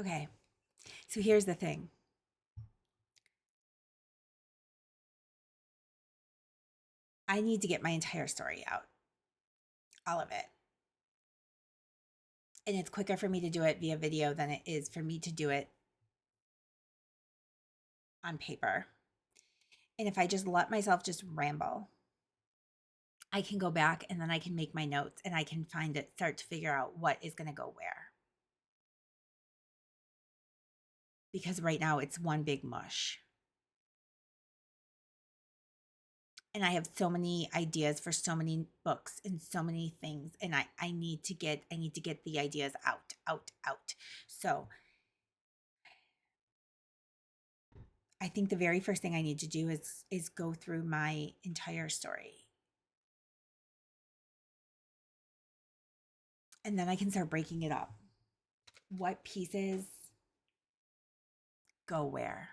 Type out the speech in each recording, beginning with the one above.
Okay, so here's the thing. I need to get my entire story out, all of it. And it's quicker for me to do it via video than it is for me to do it on paper. And if I just let myself just ramble, I can go back and then I can make my notes and I can start to figure out what is going to go where. Because right now it's one big mush. And I have so many ideas for so many books and so many things. And I need to get the ideas out. So I think the very first thing I need to do is go through my entire story. And then I can start breaking it up. What pieces go where?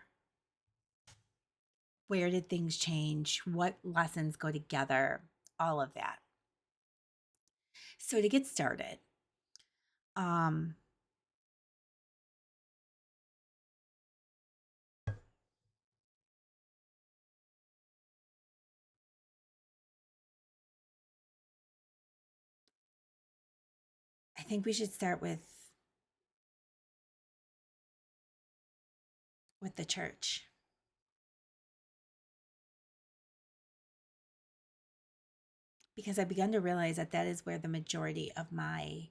Where did things change? What lessons go together? All of that. So to get started, I think we should start with the church. Because I've begun to realize that that is where the majority of my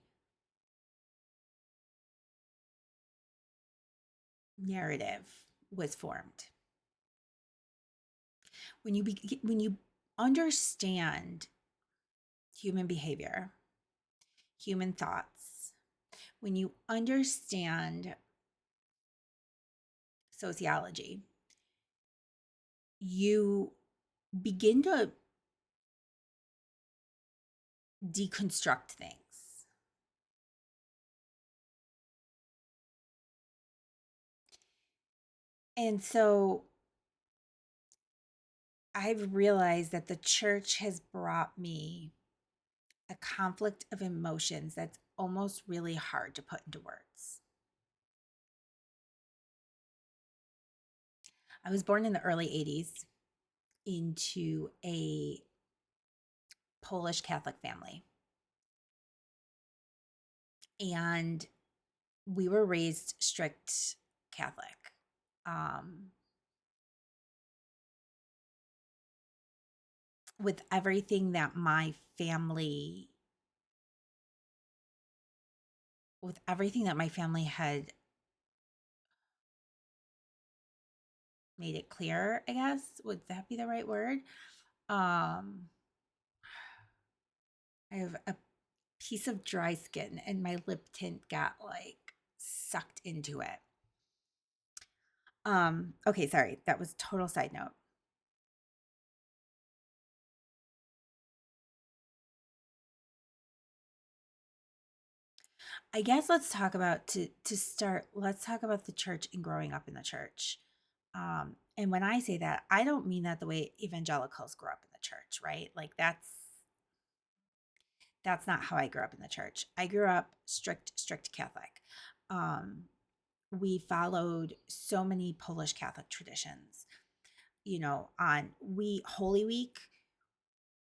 narrative was formed. When you understand human behavior, human thoughts, when you understand sociology, you begin to deconstruct things. And so I've realized that the church has brought me a conflict of emotions that's almost really hard to put into words. I was born in the early 80s into a Polish Catholic family. And we were raised strict Catholic. With everything that my family had made it clear, I guess, would that be the right word? I have a piece of dry skin and my lip tint got like sucked into it. Okay, sorry, that was total side note. I guess let's talk about let's talk about the church and growing up in the church. And when I say that, I don't mean that the way evangelicals grew up in the church, right? Like that's not how I grew up in the church. I grew up strict Catholic. We followed so many Polish Catholic traditions. You know, Holy Week,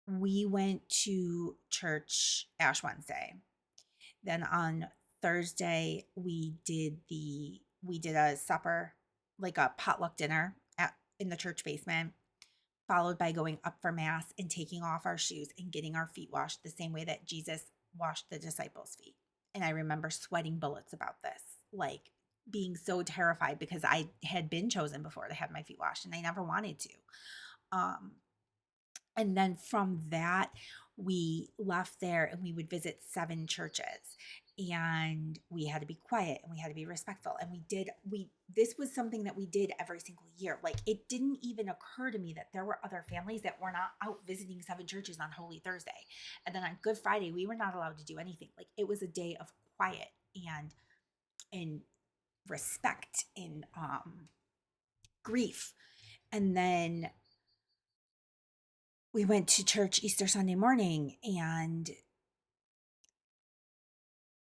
we went to church Ash Wednesday. Then on Thursday, we did a supper, like a potluck dinner in the church basement, followed by going up for mass and taking off our shoes and getting our feet washed the same way that Jesus washed the disciples' feet. And I remember sweating bullets about this, like being so terrified because I had been chosen before to have my feet washed and I never wanted to. And then from that, we left there and we would visit 7 churches, and we had to be quiet and we had to be respectful. And this was something that we did every single year. Like, it didn't even occur to me that there were other families that were not out visiting 7 churches on Holy Thursday. And then on Good Friday, we were not allowed to do anything. Like, it was a day of quiet and respect and grief. And then we went to church Easter Sunday morning, and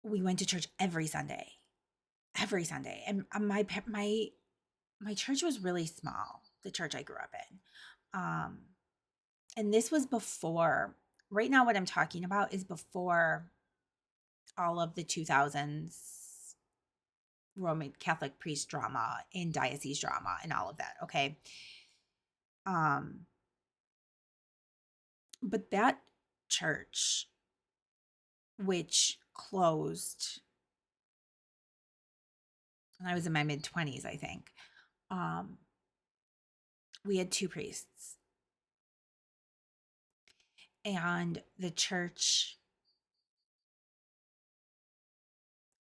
we went to church every Sunday. every Sunday. And my church was really small, the church I grew up in. And this was before, right now what I'm talking about is before all of the 2000s Roman Catholic priest drama and diocese drama and all of that, okay? But that church, which closed when I was in my mid-20s, I think, we had 2 priests. And the church,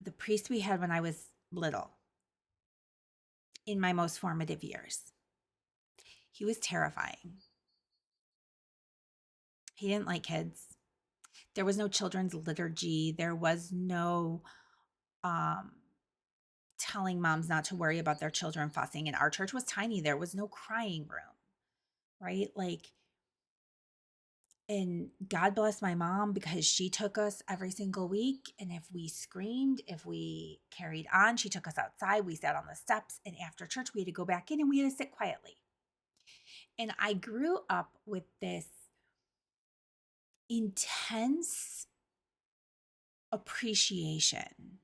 the priest we had when I was little, in my most formative years, he was terrifying. He didn't like kids. There was no children's liturgy. There was no telling moms not to worry about their children fussing. And our church was tiny. There was no crying room, right? Like, and God bless my mom because she took us every single week. And if we screamed, if we carried on, she took us outside. We sat on the steps. And after church, we had to go back in and we had to sit quietly. And I grew up with this intense appreciation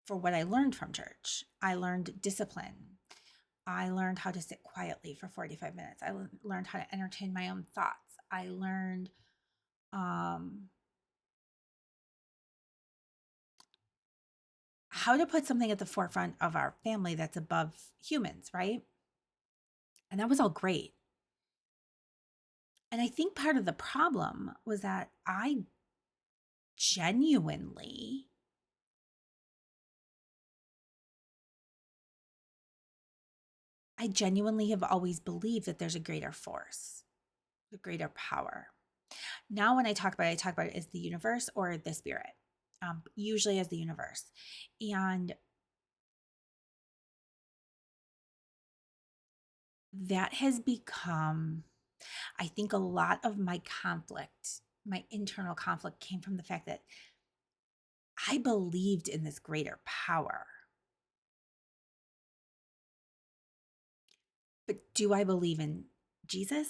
for what I learned from church. I learned discipline. I learned how to sit quietly for 45 minutes. I learned how to entertain my own thoughts. I learned how to put something at the forefront of our family that's above humans, right? And that was all great. And I think part of the problem was that I genuinely have always believed that there's a greater force, a greater power. Now, when I talk about it as the universe or the spirit, usually as the universe. And that has become, I think a lot of my conflict, my internal conflict came from the fact that I believed in this greater power. But do I believe in Jesus?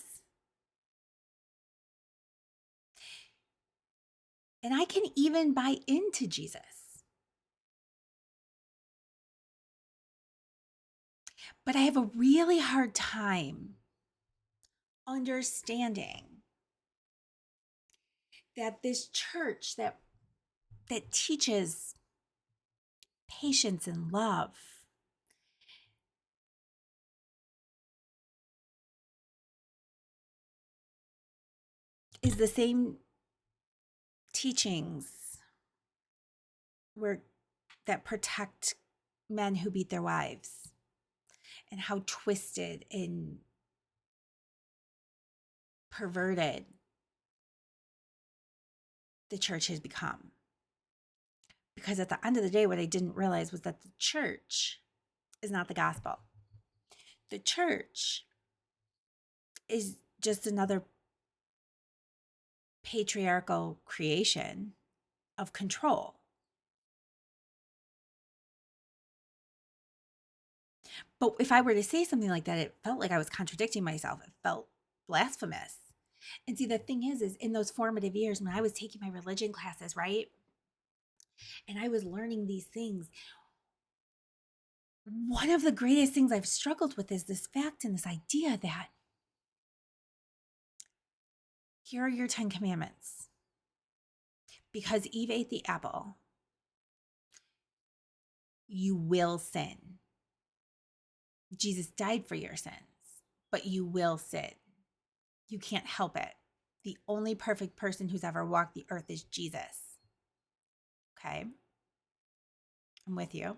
And I can even buy into Jesus. But I have a really hard time understanding that this church that teaches patience and love is the same teachings that protect men who beat their wives, and how twisted and perverted the church has become. Because at the end of the day, what I didn't realize was that the church is not the gospel. The church is just another patriarchal creation of control. But if I were to say something like that, it felt like I was contradicting myself. It felt blasphemous. And see, the thing is in those formative years when I was taking my religion classes, right? And I was learning these things. One of the greatest things I've struggled with is this fact and this idea that here are your 10 commandments. Because Eve ate the apple, you will sin. Jesus died for your sins, but you will sin. You can't help it. The only perfect person who's ever walked the earth is Jesus. Okay? I'm with you.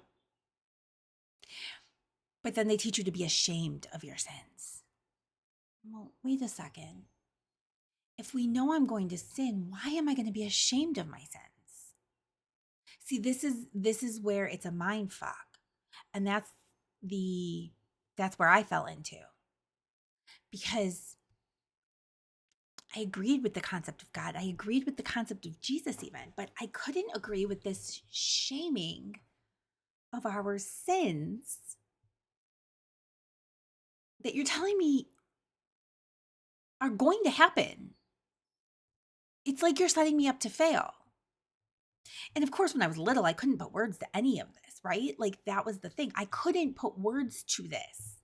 But then they teach you to be ashamed of your sins. Well, wait a second. If we know I'm going to sin, why am I going to be ashamed of my sins? See, this is where it's a mind fuck. And that's where I fell into. Because I agreed with the concept of God. I agreed with the concept of Jesus even, but I couldn't agree with this shaming of our sins that you're telling me are going to happen. It's like you're setting me up to fail. And of course, when I was little, I couldn't put words to any of this, right? Like that was the thing. I couldn't put words to this.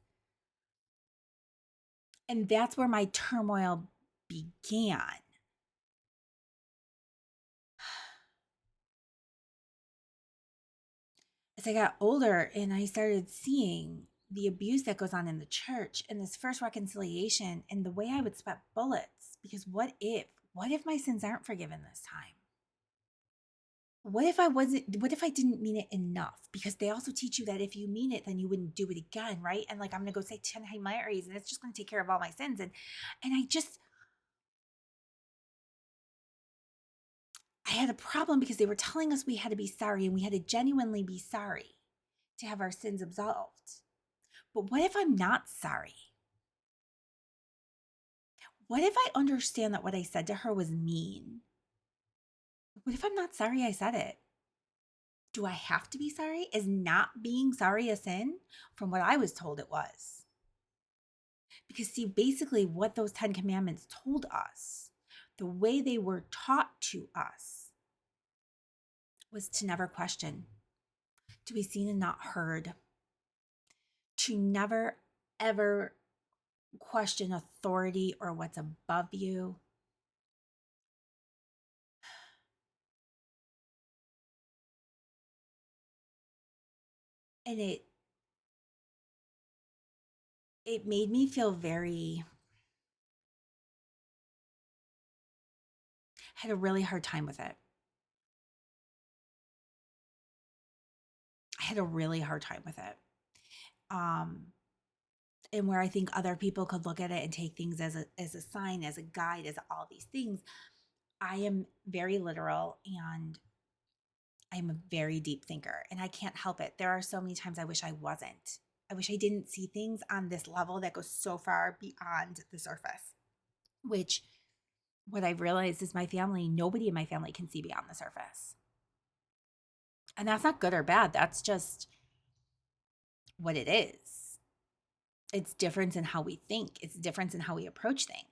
And that's where my turmoil began. As I got older and I started seeing the abuse that goes on in the church and this first reconciliation and the way I would sweat bullets, because what if my sins aren't forgiven this time? What if I didn't mean it enough? Because they also teach you that if you mean it, then you wouldn't do it again, right? And like, I'm going to go say 10 Hail Marys and it's just going to take care of all my sins. And I had a problem because they were telling us we had to be sorry and we had to genuinely be sorry to have our sins absolved. But what if I'm not sorry? What if I understand that what I said to her was mean? What if I'm not sorry I said it? Do I have to be sorry? Is not being sorry a sin? From what I was told, it was. Because see, basically what those 10 commandments told us, the way they were taught to us, was to never question, to be seen and not heard, to never, ever question authority or what's above you. And it made me feel had a really hard time with it. I had a really hard time with it. And where I think other people could look at it and take things as a sign, as a guide, as all these things, I am very literal and I'm a very deep thinker and I can't help it. There are so many times I wish I wasn't. I wish I didn't see things on this level that goes so far beyond the surface, which what I've realized is nobody in my family can see beyond the surface. And that's not good or bad. That's just what it is. It's difference in how we think. It's difference in how we approach things.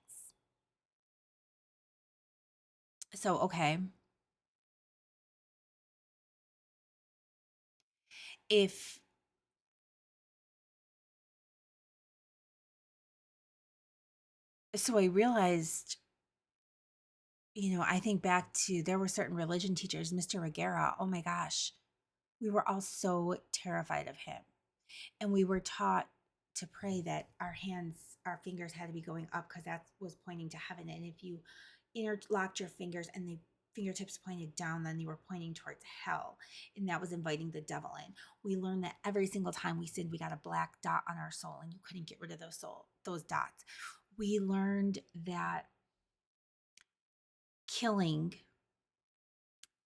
So, okay. So I realized, I think back to there were certain religion teachers, Mr. Riguera, oh my gosh, we were all so terrified of him. And we were taught to pray that our fingers had to be going up because that was pointing to heaven. And if you interlocked your fingers and the fingertips pointed down, then you were pointing towards hell. And that was inviting the devil in. We learned that every single time we sinned, we got a black dot on our soul and you couldn't get rid of those dots. We learned that killing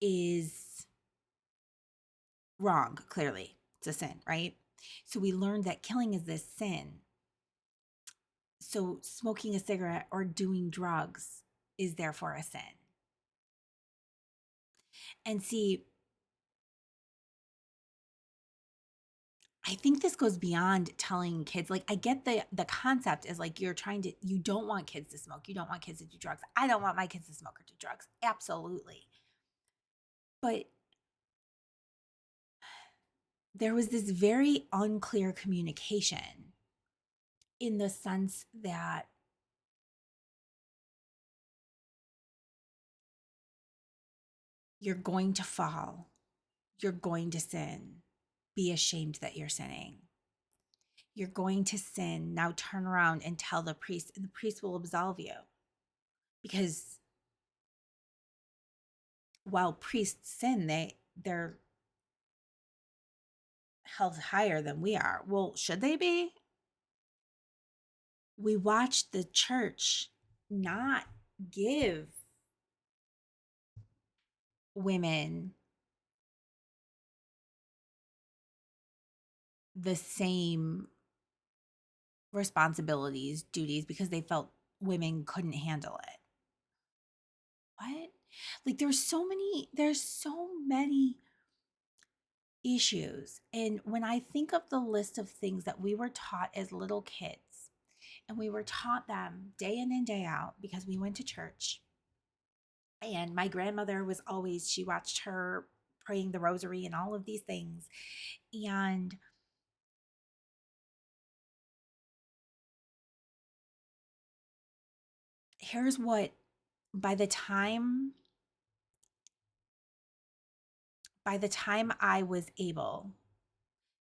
is wrong, clearly. It's a sin, right? So we learned that killing is this sin. So smoking a cigarette or doing drugs is therefore a sin. And see, I think this goes beyond telling kids, like I get the concept is like you don't want kids to smoke. You don't want kids to do drugs. I don't want my kids to smoke or do drugs. Absolutely. But there was this very unclear communication in the sense that you're going to fall, you're going to sin, be ashamed that you're sinning. You're going to sin, now turn around and tell the priest, and the priest will absolve you. Because while priests sin, they're held higher than we are. Well, should they be? We watched the church not give women the same responsibilities, duties, because they felt women couldn't handle it. what? Like there's so many issues. And when I think of the list of things that we were taught as little kids, and we were taught them day in and day out because we went to church. And my grandmother was always, she watched her praying the rosary and all of these things. And here's what, by the time I was able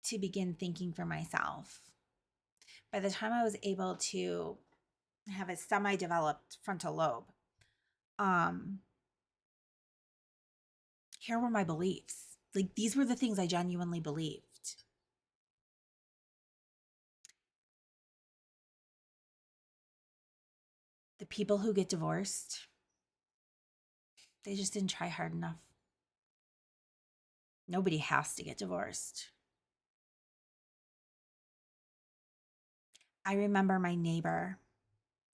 to begin thinking for myself, by the time I was able to have a semi-developed frontal lobe, um, here were my beliefs. Like these were the things I genuinely believed. The people who get divorced, they just didn't try hard enough. Nobody has to get divorced. I remember my neighbor,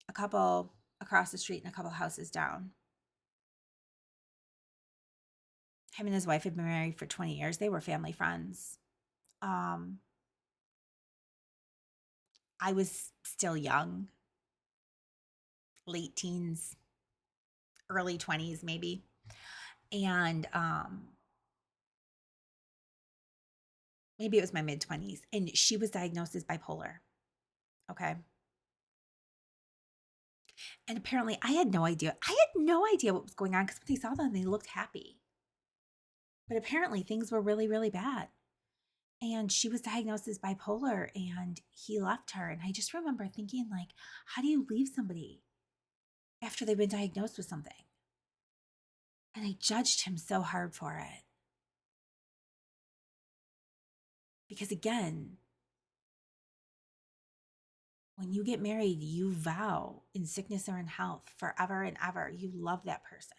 a couple across the street and a couple houses down. Him and his wife had been married for 20 years. They were family friends. I was still young, late teens, early 20s maybe. And maybe it was my mid 20s. And she was diagnosed as bipolar. Okay. And apparently I had no idea. I had no idea what was going on because when they saw them, they looked happy. But apparently things were really, really bad. And she was diagnosed as bipolar and he left her. And I just remember thinking, like, how do you leave somebody after they've been diagnosed with something? And I judged him so hard for it. Because again, when you get married, you vow in sickness or in health forever and ever, you love that person.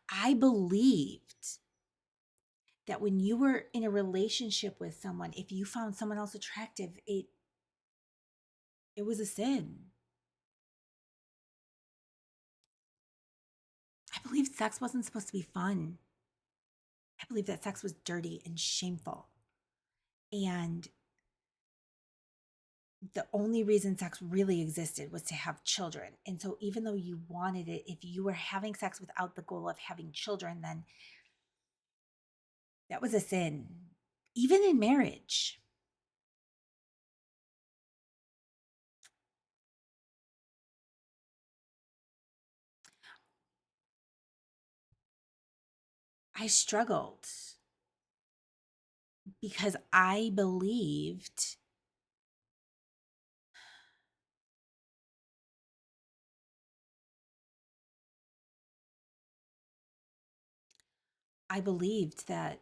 I believed that when you were in a relationship with someone, if you found someone else attractive, it was a sin. I believed sex wasn't supposed to be fun. I believed that sex was dirty and shameful. And the only reason sex really existed was to have children. And so even though you wanted it, if you were having sex without the goal of having children, then that was a sin. Even in marriage. I struggled because I believed that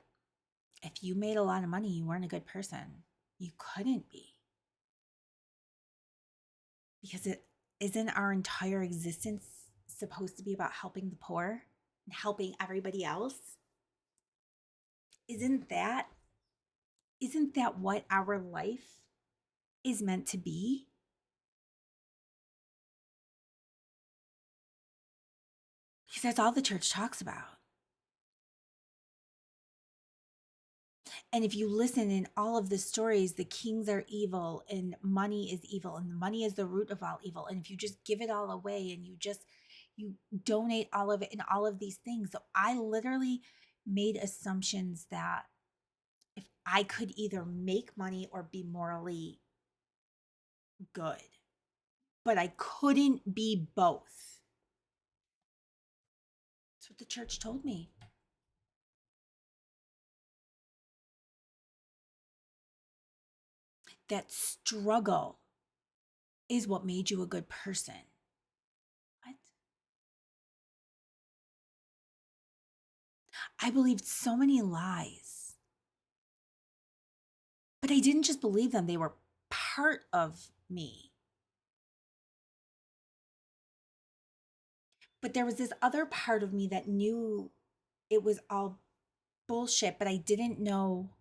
if you made a lot of money, you weren't a good person. You couldn't be. Because it isn't our entire existence supposed to be about helping the poor and helping everybody else? Isn't that what our life is meant to be? Because that's all the church talks about. And if you listen in all of the stories, the kings are evil and money is evil and money is the root of all evil. And if you just give it all away and you donate all of it and all of these things. So I literally made assumptions that if I could either make money or be morally good, but I couldn't be both. That's what the church told me. That struggle is what made you a good person. What? I believed so many lies. But I didn't just believe them, they were part of me. But there was this other part of me that knew it was all bullshit, but I didn't know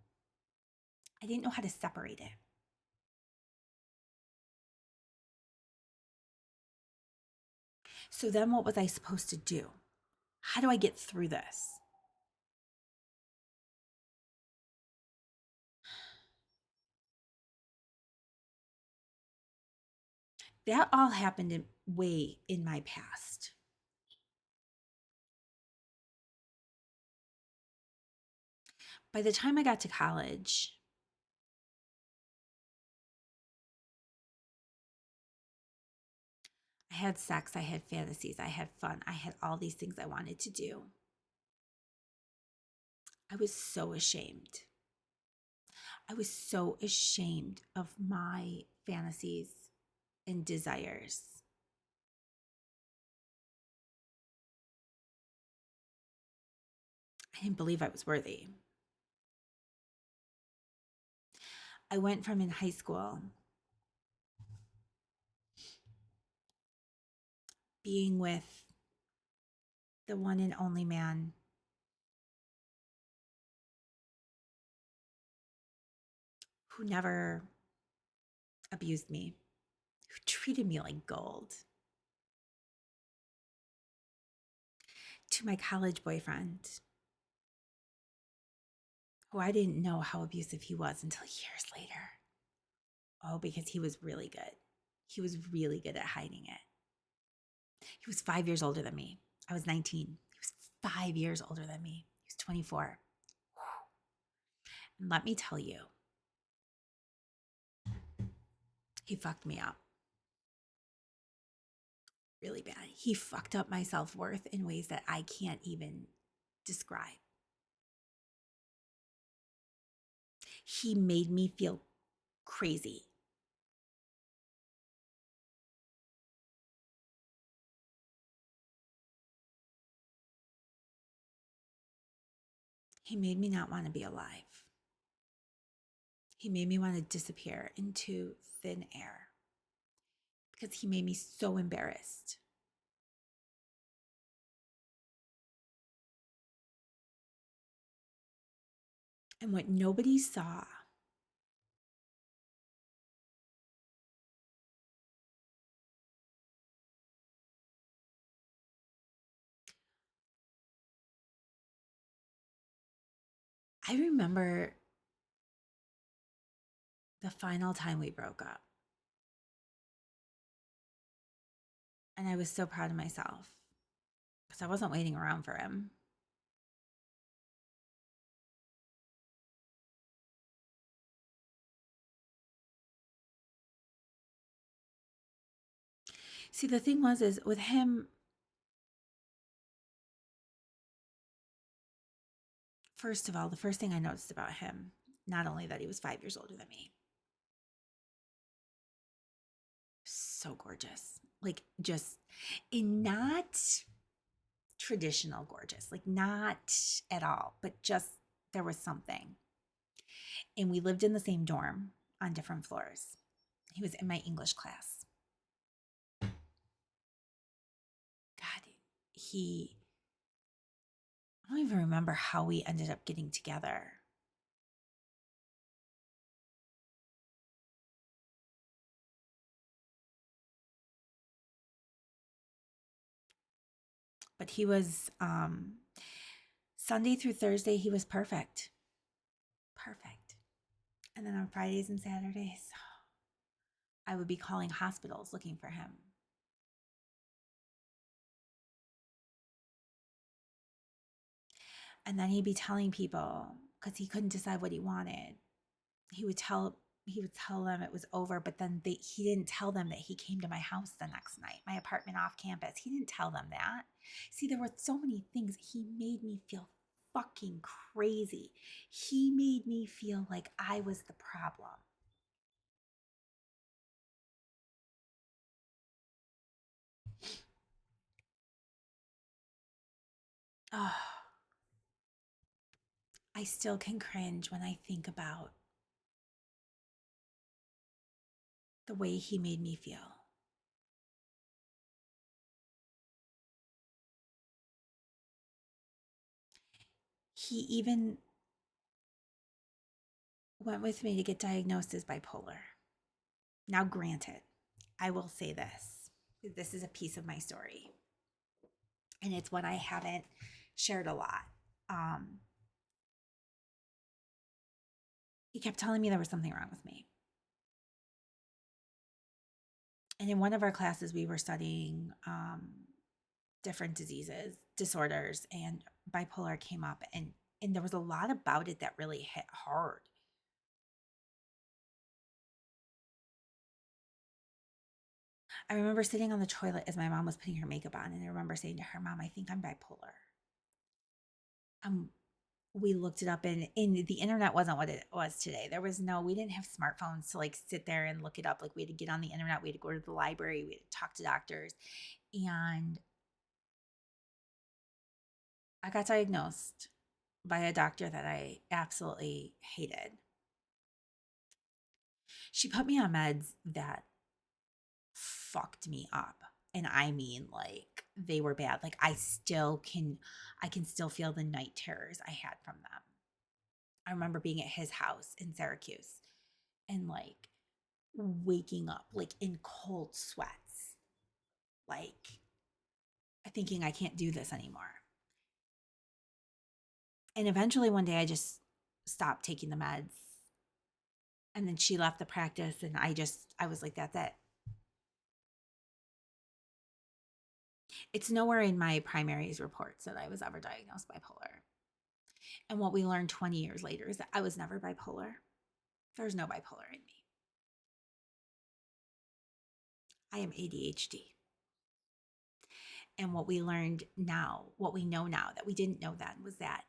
how to separate it. So then what was I supposed to do? How do I get through this? That all happened way in my past. By the time I got to college, I had sex, I had fantasies, I had fun, I had all these things I wanted to do. I was so ashamed. I was so ashamed of my fantasies and desires. I didn't believe I was worthy. I went from in high school being with the one and only man who never abused me, who treated me like gold, to my college boyfriend, who I didn't know how abusive he was until years later. Oh, because he was really good. He was really good at hiding it. He was 5 years older than me. I was 19. He was 5 years older than me. He was 24. And let me tell you, he fucked me up really bad. He fucked up my self-worth in ways that I can't even describe. He made me feel crazy. He made me not want to be alive. He made me want to disappear into thin air because he made me so embarrassed. And what nobody saw I remember the final time we broke up. And I was so proud of myself because I wasn't waiting around for him. See, the thing was, is with him, first of all, the first thing I noticed about him, not only that he was 5 years older than me, so gorgeous, like just in not traditional gorgeous, like not at all, but just there was something. And we lived in the same dorm on different floors. He was in my English class. God, I don't even remember how we ended up getting together. But he was Sunday through Thursday, he was perfect. Perfect. And then on Fridays and Saturdays, I would be calling hospitals looking for him. And then he'd be telling people, because he couldn't decide what he wanted, he would tell them it was over, but then he didn't tell them that he came to my house the next night, my apartment off campus. He didn't tell them that. See, there were so many things. He made me feel fucking crazy. He made me feel like I was the problem. Oh, I still can cringe when I think about the way he made me feel. He even went with me to get diagnosed as bipolar. Now, granted, I will say this. This is a piece of my story. and it's what I haven't shared a lot. He kept telling me there was something wrong with me. And in one of our classes, we were studying different disorders, and bipolar came up, and there was a lot about it that really hit hard. I remember sitting on the toilet as my mom was putting her makeup on, and I remember saying to her, "Mom, I think I'm bipolar." We looked it up, and the internet wasn't what it was today. We didn't have smartphones to like sit there and look it up. Like, we had to get on the internet, we had to go to the library, we had to talk to doctors. And I got diagnosed by a doctor that I absolutely hated. She put me on meds that fucked me up. And I mean, like, they were bad. Like, I can still feel the night terrors I had from them. I remember being at his house in Syracuse and like waking up like in cold sweats, like thinking I can't do this anymore. And eventually one day I just stopped taking the meds. And then she left the practice, and I was like, that's it. It's nowhere in my primaries reports that I was ever diagnosed bipolar. And what we learned 20 years later is that I was never bipolar. There's no bipolar in me. I am ADHD. And what we learned now, what we know now that we didn't know then, was that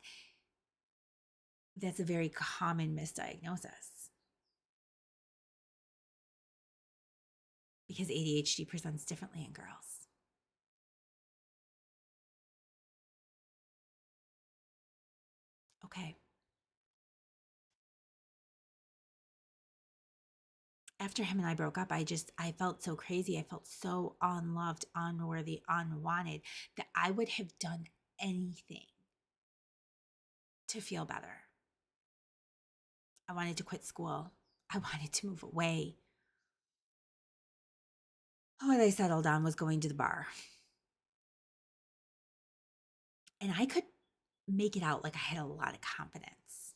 that's a very common misdiagnosis, because ADHD presents differently in girls. Okay. After him and I broke up, I felt so crazy. I felt so unloved, unworthy, unwanted, that I would have done anything to feel better. I wanted to quit school. I wanted to move away. What I settled on was going to the bar. And I could make it out like I had a lot of confidence.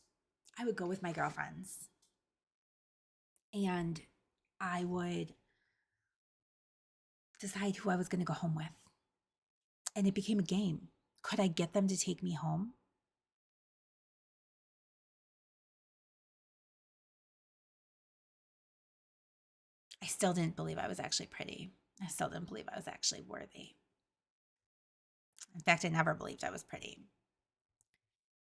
I would go with my girlfriends, and I would decide who I was going to go home with. And it became a game. Could I get them to take me home? I still didn't believe I was actually pretty. I still didn't believe I was actually worthy. In fact, I never believed I was pretty.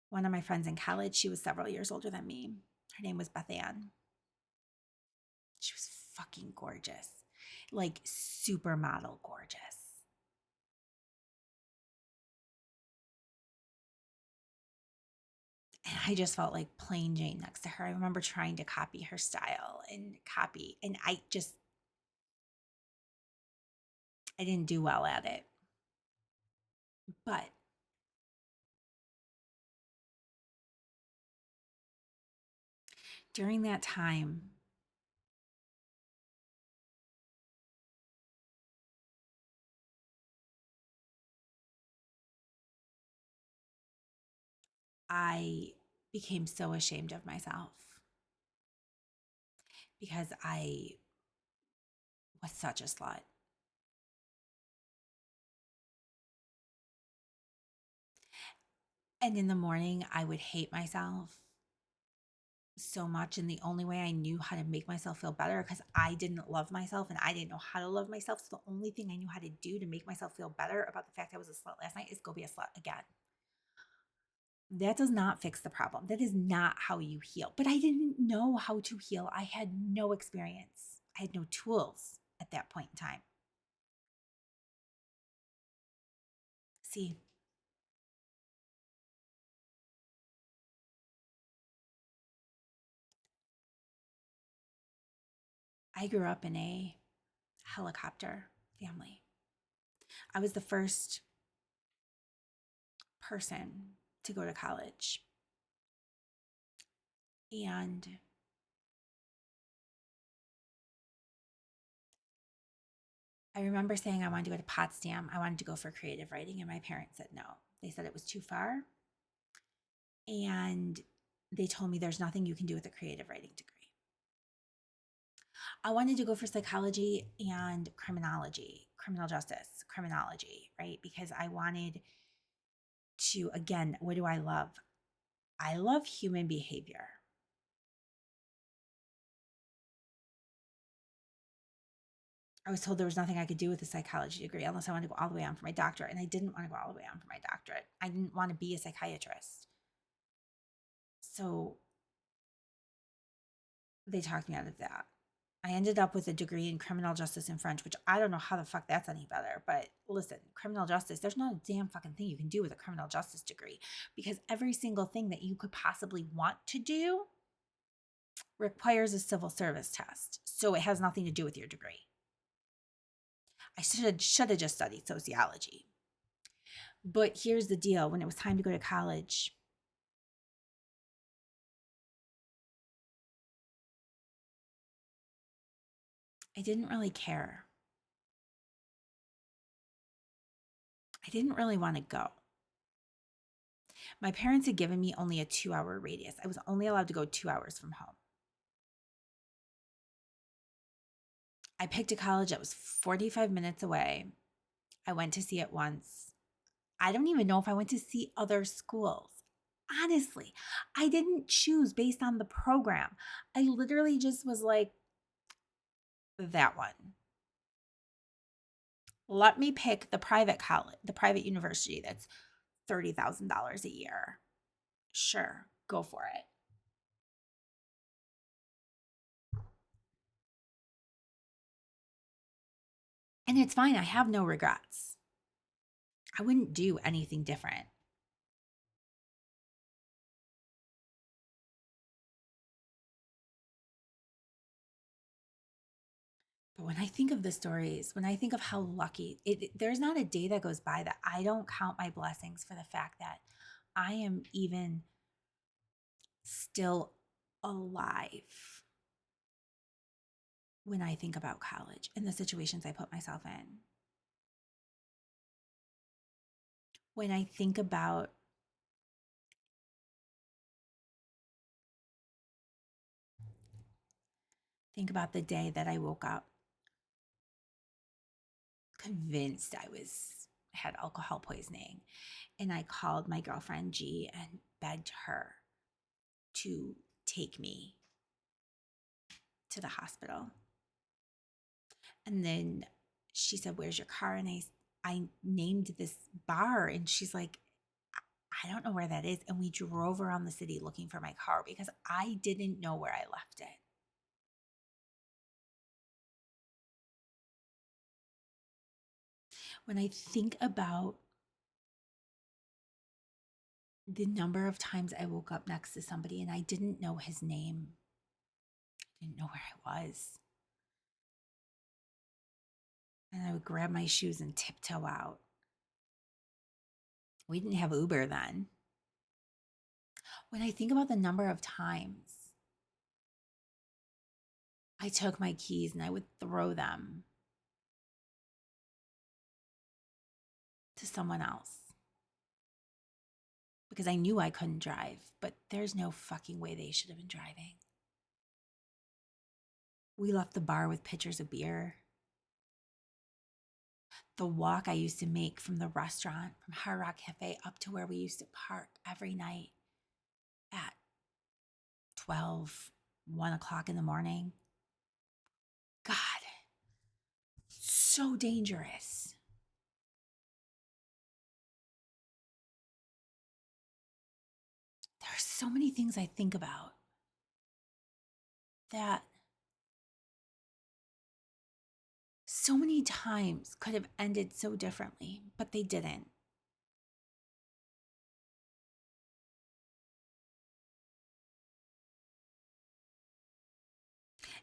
One of my friends in college, she was several years older than me. Her name was Beth Ann. She was fucking gorgeous, like supermodel gorgeous. And I just felt like plain Jane next to her. I remember trying to copy her style and I didn't do well at it. But during that time, I became so ashamed of myself because I was such a slut. And in the morning, I would hate myself so much. And the only way I knew how to make myself feel better, because I didn't love myself and I didn't know how to love myself. So the only thing I knew how to do to make myself feel better about the fact I was a slut last night is go be a slut again. That does not fix the problem. That is not how you heal. But I didn't know how to heal. I had no experience. I had no tools at that point in time. See, I grew up in a helicopter family. I was the first person to go to college. And I remember saying I wanted to go to Potsdam. I wanted to go for creative writing, and my parents said no. They said it was too far. And they told me there's nothing you can do with a creative writing degree. I wanted to go for psychology and criminology, criminal justice, criminology, right? Because I wanted to, again, what do I love? I love human behavior. I was told there was nothing I could do with a psychology degree unless I wanted to go all the way on for my doctorate. And I didn't want to go all the way on for my doctorate. I didn't want to be a psychiatrist. So they talked me out of that. I ended up with a degree in criminal justice and French, which I don't know how the fuck that's any better. But listen, criminal justice, there's not a damn fucking thing you can do with a criminal justice degree, because every single thing that you could possibly want to do requires a civil service test. So it has nothing to do with your degree. I should have just studied sociology. But here's the deal. When it was time to go to college, I didn't really care. I didn't really want to go. My parents had given me only a 2-hour radius. I was only allowed to go 2 hours from home. I picked a college that was 45 minutes away. I went to see it once. I don't even know if I went to see other schools. Honestly, I didn't choose based on the program. I literally just was like, that one. Let me pick the private college, the private university that's $30,000 a year. Sure, go for it. And it's fine. I have no regrets. I wouldn't do anything different. But when I think of the stories, when I think of how lucky, there's not a day that goes by that I don't count my blessings for the fact that I am even still alive when I think about college and the situations I put myself in. When I think about the day that I woke up convinced I had alcohol poisoning, and I called my girlfriend G and begged her to take me to the hospital. And then she said, "Where's your car?" And I named this bar, and she's like, "I don't know where that is." And we drove around the city looking for my car because I didn't know where I left it. When I think about the number of times I woke up next to somebody and I didn't know his name, I didn't know where I was, and I would grab my shoes and tiptoe out. We didn't have Uber then. When I think about the number of times I took my keys and I would throw them to someone else because I knew I couldn't drive, but there's no fucking way they should have been driving. We left the bar with pitchers of beer. The walk I used to make from the restaurant, from Hard Rock Cafe up to where we used to park every night at 12, 1 o'clock in the morning. God, so dangerous. There are so many things I think about that so many times could have ended so differently, but they didn't.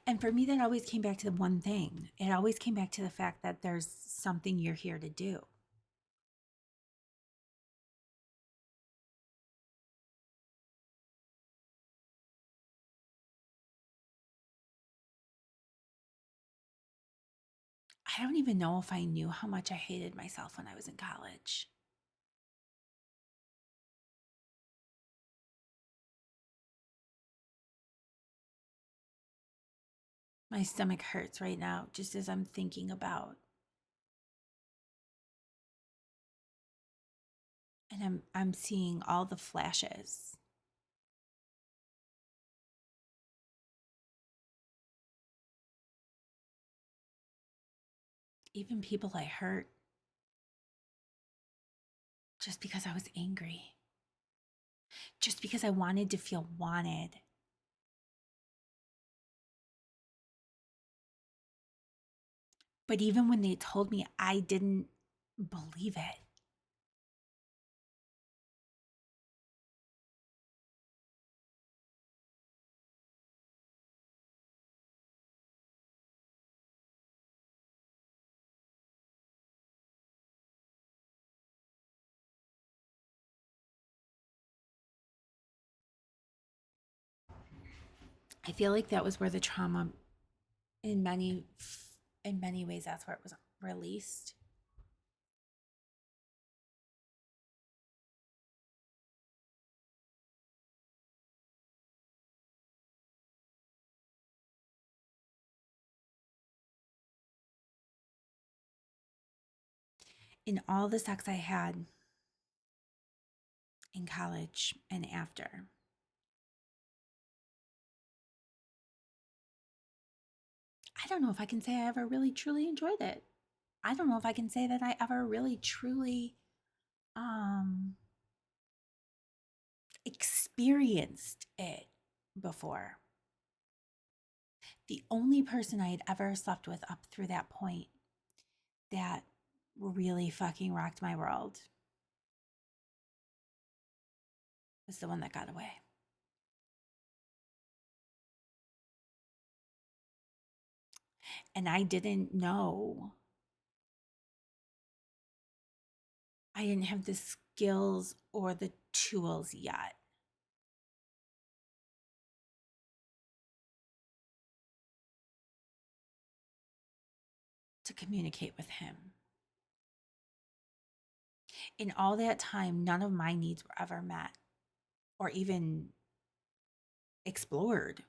And for me, that always came back to the one thing. It always came back to the fact that there's something you're here to do. I don't even know if I knew how much I hated myself when I was in college. My stomach hurts right now just as I'm thinking about. And I'm seeing all the flashes. Even people I hurt just because I was angry. Just because I wanted to feel wanted. But even when they told me, I didn't believe it. I feel like that was where the trauma, in many ways, that's where it was released. In all the sex I had in college and after, I don't know if I can say I ever really truly enjoyed it. I don't know if I can say that I ever really truly experienced it before. The only person I had ever slept with up through that point that really fucking rocked my world was the one that got away. And I didn't know. I didn't have the skills or the tools yet to communicate with him. In all that time, none of my needs were ever met or even explored.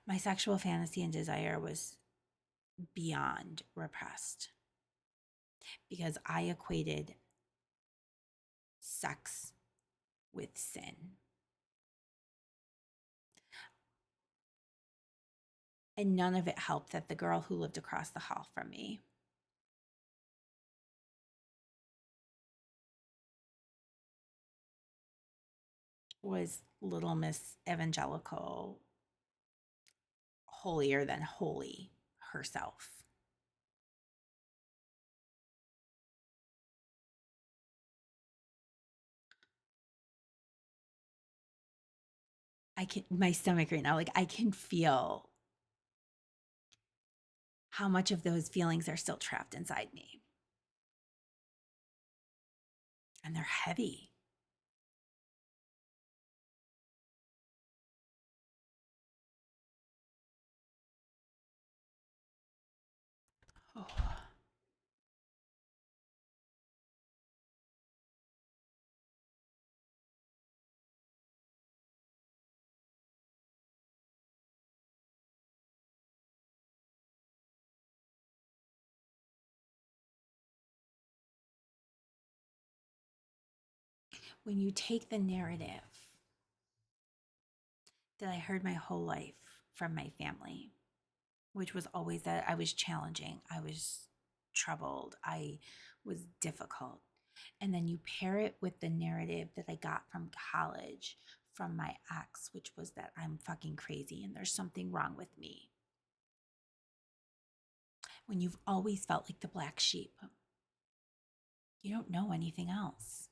My sexual fantasy and desire was beyond repressed because I equated sex with sin. And none of it helped that the girl who lived across the hall from me was Little Miss Evangelical, holier than holy herself. My stomach right now, like I can feel how much of those feelings are still trapped inside me. And they're heavy. Oh. When you take the narrative that I heard my whole life from my family, which was always that I was challenging, I was troubled, I was difficult. And then you pair it with the narrative that I got from college from my ex, which was that I'm fucking crazy and there's something wrong with me. When you've always felt like the black sheep, you don't know anything else.